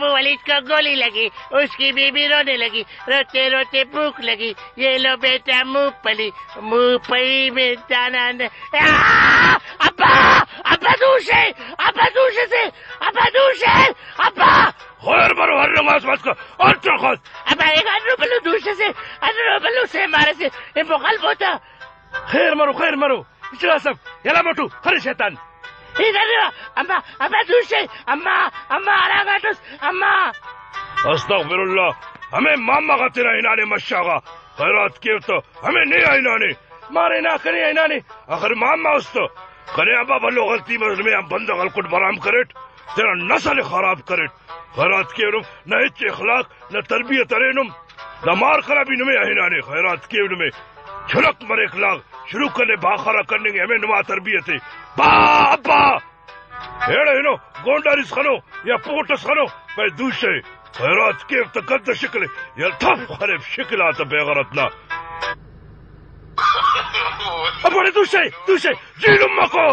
अबू वलीद को गोली लगी, उसकी बीबी रोने लगी, रोते रोते भूख लगी, ये लो बेटा मूंगफली में दाना अब्बा अब्बा दूर से अब्बा खैर मरो हर नमाज मत को और तो खुद अब्बा एक अनरो से मारे से ये बखल बोता खैर मरो इचला सब यला मोटू हर शैतान अम्मा दूर से अम्मा आरागाटुस अम्मा अस्तगफिरुल्लाह हमें मामा का तेरा इनाने मशागा खैरात के तो हमें नहीं आइनाने मारे ना करे इनाने आखिर मामा उस तो करे अब्बा बल्लो गलती में हम बंदा गलकुट बराम करेट तेरा नस्ल खराब करेट खैरात के न इच्छ इखलाक न तरबियत अरेनुम न मार खराबी नुमे आइनाने खैरात के में छुलक मरे इखलाक शुरू करने बाखरा करने के हमें नुमा तरबियत है बाबा हेड़े नो गोंडारिस खनो या पोटस खनो मैं दूसरे खैरात के तकद्द शिकल यल्थफ खरेब शिकल आता बेगरतना अब बड़े दूसरे जीलुम मको